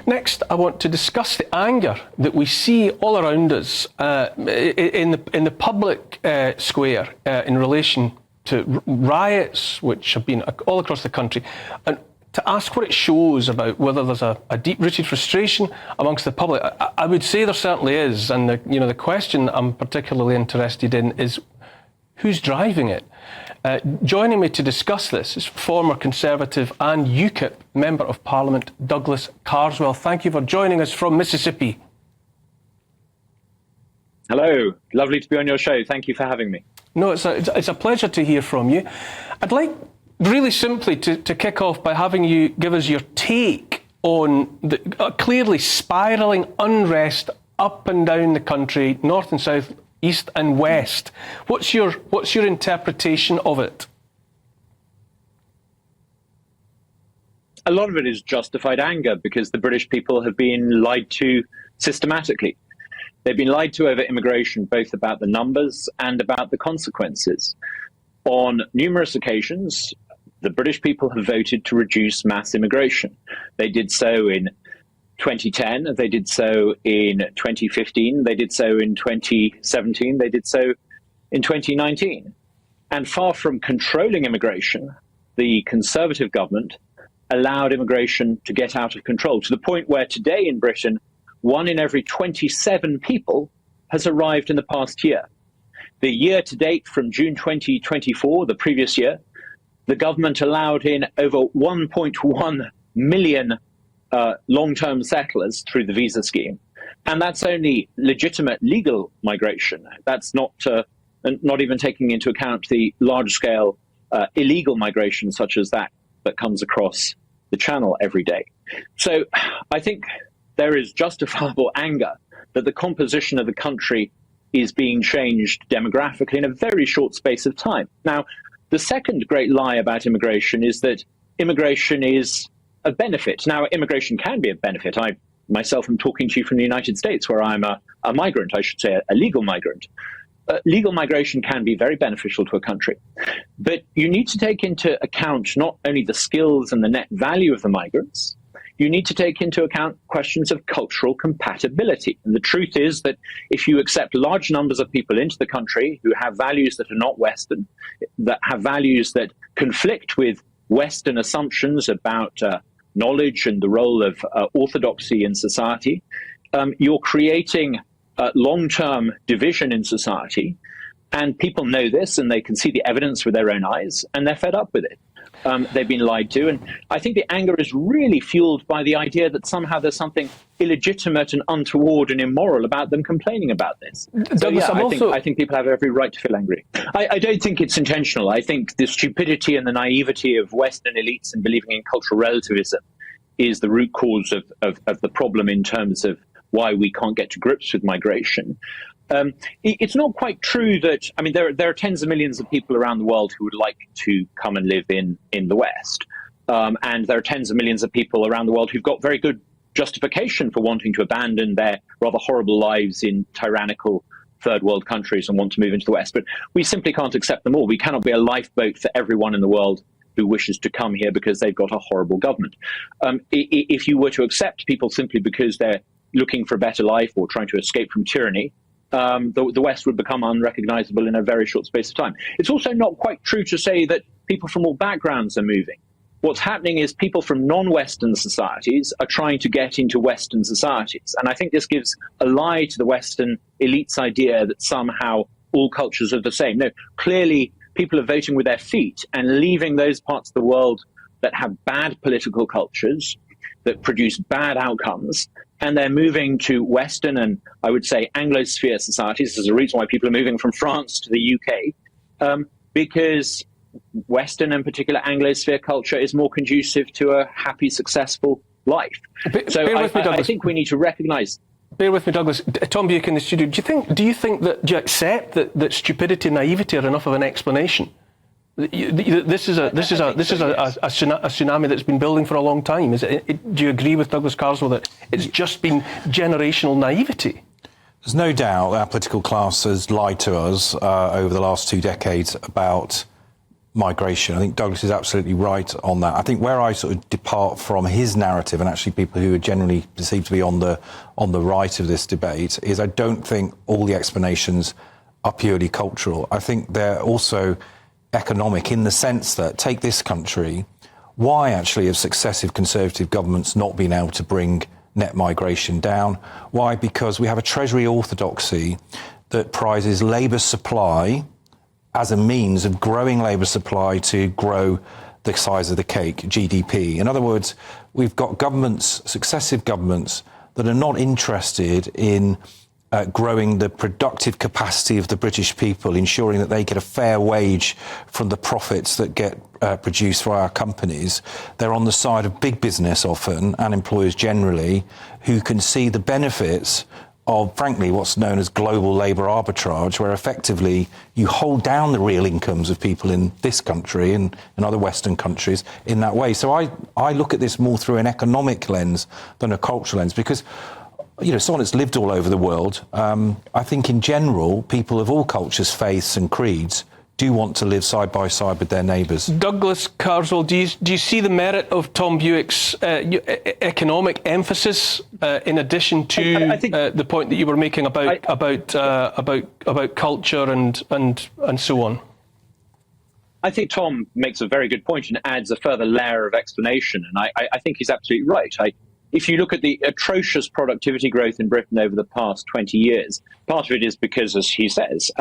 Next, I want to discuss the anger that we see all around us in the public square in relation to riots which have been all across the country, and to ask what it shows about whether there's a deep-rooted frustration amongst the public. I would say there certainly is, and the question I'm particularly interested in is who's driving it. Joining me to discuss this is former Conservative and UKIP Member of Parliament Douglas Carswell. Thank you for joining us from Mississippi. Hello, lovely to be on your show. Thank you for having me. No, it's a pleasure to hear from you. I'd like really simply to kick off by having you give us your take on the clearly spiralling unrest up and down the country, north and south, east and west. What's your interpretation of it? A lot of it is justified anger because the British people have been lied to systematically. They've been lied to over immigration, both about the numbers and about the consequences. On numerous occasions, the British people have voted to reduce mass immigration. They did so in 2010, they did so in 2015, they did so in 2017, they did so in 2019. And far from controlling immigration, the Conservative government allowed immigration to get out of control, to the point where today in Britain, 1 in every 27 people has arrived in the past year. The year to date from June 2024, the previous year, the government allowed in over 1.1 million long-term settlers through the visa scheme. And that's only legitimate legal migration. That's not even taking into account the large-scale illegal migration such as that comes across the channel every day. So I think there is justifiable anger that the composition of the country is being changed demographically in a very short space of time. Now, the second great lie about immigration is that immigration is a benefit. Now, immigration can be a benefit. I myself am talking to you from the United States, where I'm a migrant, I should say, a legal migrant. Legal migration can be very beneficial to a country. But you need to take into account not only the skills and the net value of the migrants, you need to take into account questions of cultural compatibility. And the truth is that if you accept large numbers of people into the country who have values that are not Western, that have values that conflict with Western assumptions about knowledge and the role of orthodoxy in society, you're creating long-term division in society. And people know this, and they can see the evidence with their own eyes, and they're fed up with it. They've been lied to. And I think the anger is really fueled by the idea that somehow there's something illegitimate and untoward and immoral about them complaining about this. So, yeah, I think people have every right to feel angry. I don't think it's intentional. I think the stupidity and the naivety of Western elites in believing in cultural relativism is the root cause of the problem in terms of why we can't get to grips with migration. It's not quite true that, I mean, there are tens of millions of people around the world who would like to come and live in the West. And there are tens of millions of people around the world who've got very good justification for wanting to abandon their rather horrible lives in tyrannical third world countries and want to move into the West. But we simply can't accept them all. We cannot be a lifeboat for everyone in the world who wishes to come here because they've got a horrible government. If you were to accept people simply because they're looking for a better life or trying to escape from tyranny, the West would become unrecognizable in a very short space of time. It's also not quite true to say that people from all backgrounds are moving. What's happening is people from non-Western societies are trying to get into Western societies. And I think this gives a lie to the Western elites' idea that somehow all cultures are the same. No, clearly people are voting with their feet and leaving those parts of the world that have bad political cultures, that produce bad outcomes, and they're moving to Western and, I would say, Anglosphere societies. There's a reason why people are moving from France to the UK, because Western and particular Anglosphere culture is more conducive to a happy, successful life. I think we need to recognise. Bear with me, Douglas. Tom Buick in the studio. Do you accept that stupidity and naivety are enough of an explanation? This is a tsunami that's been building for a long time. Do you agree with Douglas Carswell that it's just been generational naivety? There's no doubt our political class has lied to us over the last 2 decades about migration. I think Douglas is absolutely right on that. I think where I sort of depart from his narrative, and actually people who are generally perceived to be on the right of this debate, is I don't think all the explanations are purely cultural. I think they're also economic, in the sense that, take this country, why actually have successive Conservative governments not been able to bring net migration down? Why? Because we have a Treasury orthodoxy that prizes labour supply as a means of growing labour supply to grow the size of the cake, GDP. In other words, we've got governments, successive governments, that are not interested in growing the productive capacity of the British people, ensuring that they get a fair wage from the profits that get produced by our companies. They're on the side of big business often, and employers generally, who can see the benefits of, frankly, what's known as global labour arbitrage, where effectively you hold down the real incomes of people in this country and in other Western countries in that way. So I look at this more through an economic lens than a cultural lens, because, you know, someone that's lived all over the world, I think in general, people of all cultures, faiths and creeds do want to live side by side with their neighbours. Douglas Carswell, do you see the merit of Tom Buick's economic emphasis in addition to I think the point that you were making about culture and so on? I think Tom makes a very good point and adds a further layer of explanation, and I think he's absolutely right. If you look at the atrocious productivity growth in Britain over the past 20 years, part of it is because, as he says,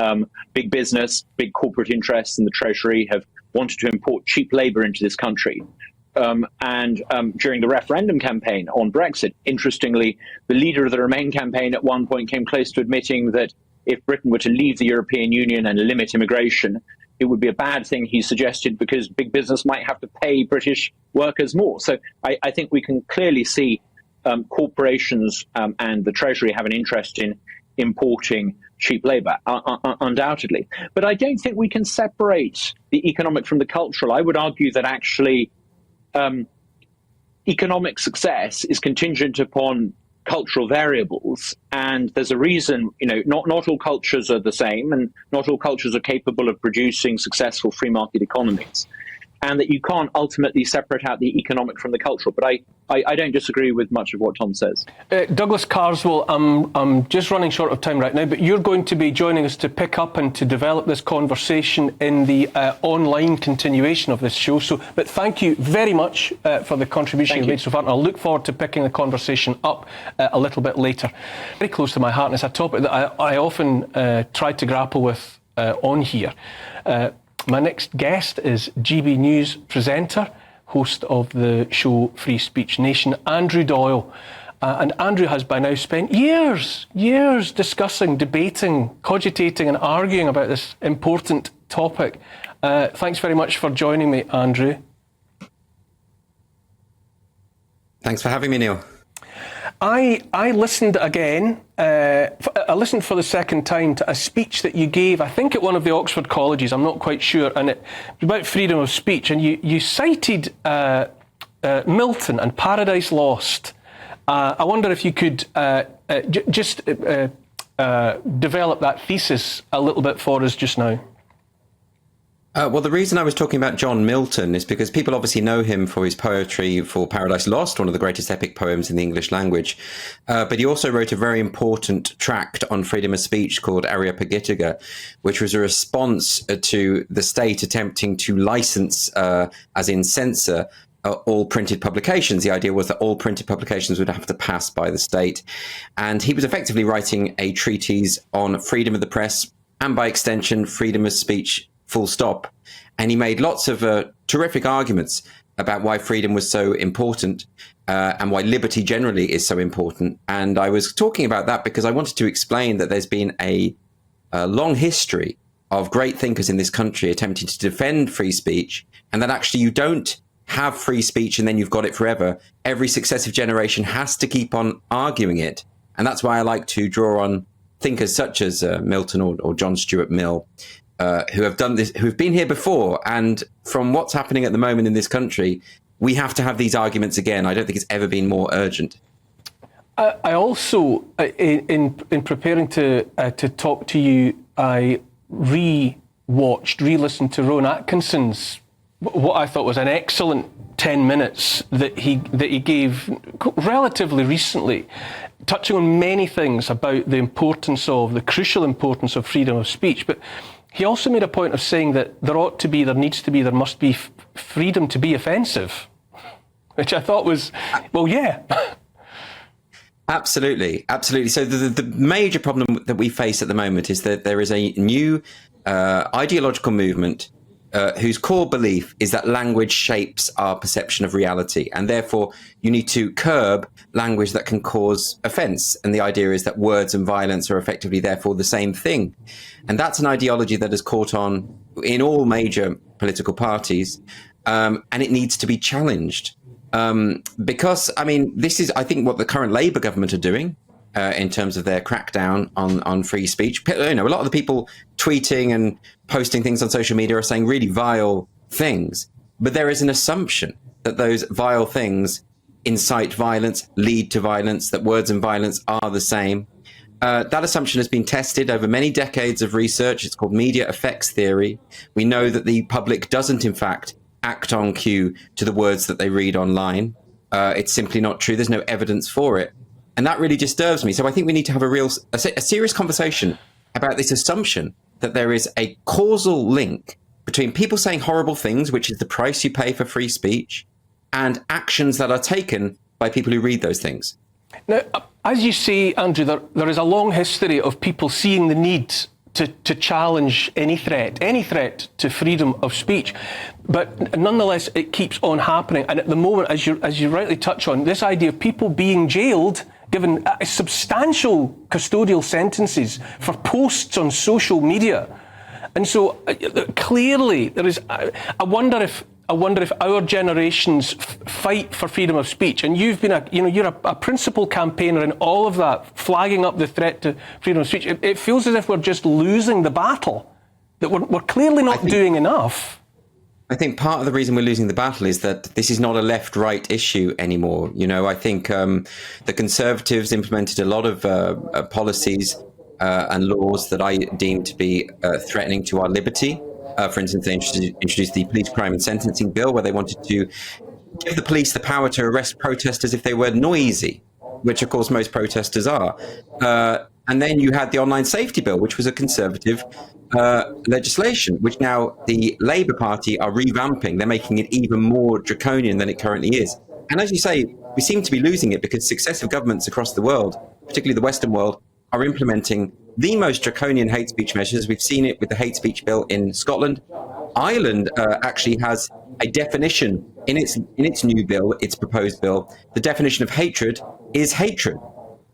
big business, big corporate interests in the Treasury have wanted to import cheap labour into this country. And during the referendum campaign on Brexit, interestingly, the leader of the Remain campaign at one point came close to admitting that if Britain were to leave the European Union and limit immigration, it would be a bad thing, he suggested, because big business might have to pay British workers more. So I think we can clearly see corporations and the Treasury have an interest in importing cheap labour, undoubtedly. But I don't think we can separate the economic from the cultural. I would argue that actually economic success is contingent upon cultural variables, and there's a reason, you know, not all cultures are the same, and not all cultures are capable of producing successful free market economies, and that you can't ultimately separate out the economic from the cultural. But I don't disagree with much of what Tom says. Douglas Carswell, I'm just running short of time right now, but you're going to be joining us to pick up and to develop this conversation in the online continuation of this show. But thank you very much for the contribution you've made so far, and I'll look forward to picking the conversation up a little bit later. Very close to my heart, and it's a topic that I often try to grapple with on here. My next guest is GB News presenter, host of the show Free Speech Nation, Andrew Doyle. And Andrew has by now spent years discussing, debating, cogitating and arguing about this important topic. Thanks very much for joining me, Andrew. Thanks for having me, Neil. I listened again, I listened for the second time to a speech that you gave, I think at one of the Oxford colleges, I'm not quite sure, and it was about freedom of speech, and you cited Milton and Paradise Lost. I wonder if you could just develop that thesis a little bit for us just now. Well, the reason I was talking about John Milton is because people obviously know him for his poetry for Paradise Lost, one of the greatest epic poems in the English language. But he also wrote a very important tract on freedom of speech called Areopagitica, which was a response to the state attempting to license, as in censor, all printed publications. The idea was that all printed publications would have to pass by the state. And he was effectively writing a treatise on freedom of the press and, by extension, freedom of speech, full stop. And he made lots of terrific arguments about why freedom was so important and why liberty generally is so important. And I was talking about that because I wanted to explain that there's been a long history of great thinkers in this country attempting to defend free speech, and that actually you don't have free speech and then you've got it forever. Every successive generation has to keep on arguing it. And that's why I like to draw on thinkers such as Milton or John Stuart Mill, who have done this, who have been here before. And from what's happening at the moment in this country, we have to have these arguments again. I don't think it's ever been more urgent. I also, in preparing to talk to you, I re-listened to Rowan Atkinson's, what I thought was an excellent 10 minutes that he gave relatively recently, touching on many things about the crucial importance of freedom of speech. But he also made a point of saying that there must be freedom to be offensive, which I thought was, well, yeah. Absolutely. So the major problem that we face at the moment is that there is a new ideological movement whose core belief is that language shapes our perception of reality, and therefore you need to curb language that can cause offence. And the idea is that words and violence are effectively therefore the same thing. And that's an ideology that has caught on in all major political parties, and it needs to be challenged. Because, I mean, this is, I think, what the current Labour government are doing in terms of their crackdown on free speech. You know, a lot of the people tweeting and posting things on social media are saying really vile things, but there is an assumption that those vile things incite violence, lead to violence, that words and violence are the same. That assumption has been tested over many decades of research. It's called media effects theory. We know that the public doesn't, in fact, act on cue to the words that they read online. It's simply not true. There's no evidence for it. And that really disturbs me. So I think we need to have a serious conversation about this assumption that there is a causal link between people saying horrible things, which is the price you pay for free speech, and actions that are taken by people who read those things. Now, as you say, Andrew, there is a long history of people seeing the need to challenge any threat to freedom of speech. But nonetheless, it keeps on happening. And at the moment, as you rightly touch on, this idea of people being jailed, given substantial custodial sentences for posts on social media. And so clearly there is, I wonder if our generation's fight for freedom of speech, and you've been you're a principal campaigner in all of that, flagging up the threat to freedom of speech. It feels as if we're just losing the battle, that we're clearly not doing enough. I think part of the reason we're losing the battle is that this is not a left-right issue anymore. You know, I think the Conservatives implemented a lot of policies and laws that I deem to be threatening to our liberty. For instance, they introduced the police crime and sentencing bill, where they wanted to give the police the power to arrest protesters if they were noisy, which of course most protesters are. And then you had the online safety bill, which was a Conservative legislation, which now the Labour Party are revamping. They're making it even more draconian than it currently is. And as you say, we seem to be losing it because successive governments across the world, particularly the Western world, are implementing the most draconian hate speech measures. We've seen it with the hate speech bill in Scotland. Ireland actually has a definition in its new bill, its proposed bill. The definition of hatred is hatred.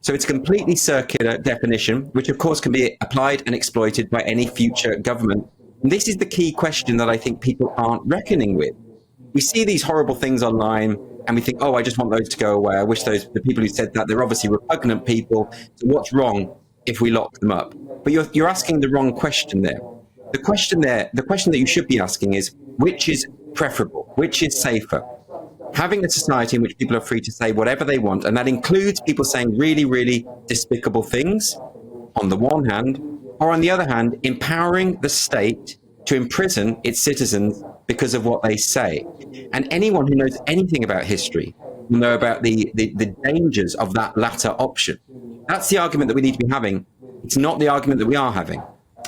So it's a completely circular definition, which of course can be applied and exploited by any future government. And this is the key question that I think people aren't reckoning with. We see these horrible things online and we think, oh, I just want those to go away. I wish the people who said that, they're obviously repugnant people. So what's wrong if we lock them up? But you're asking the wrong question there. The question that you should be asking is, which is preferable? Which is safer? Having a society in which people are free to say whatever they want, and that includes people saying really, really despicable things, on the one hand, or on the other hand, empowering the state to imprison its citizens because of what they say. And anyone who knows anything about history will know about the dangers of that latter option. That's the argument that we need to be having. It's not the argument that we are having.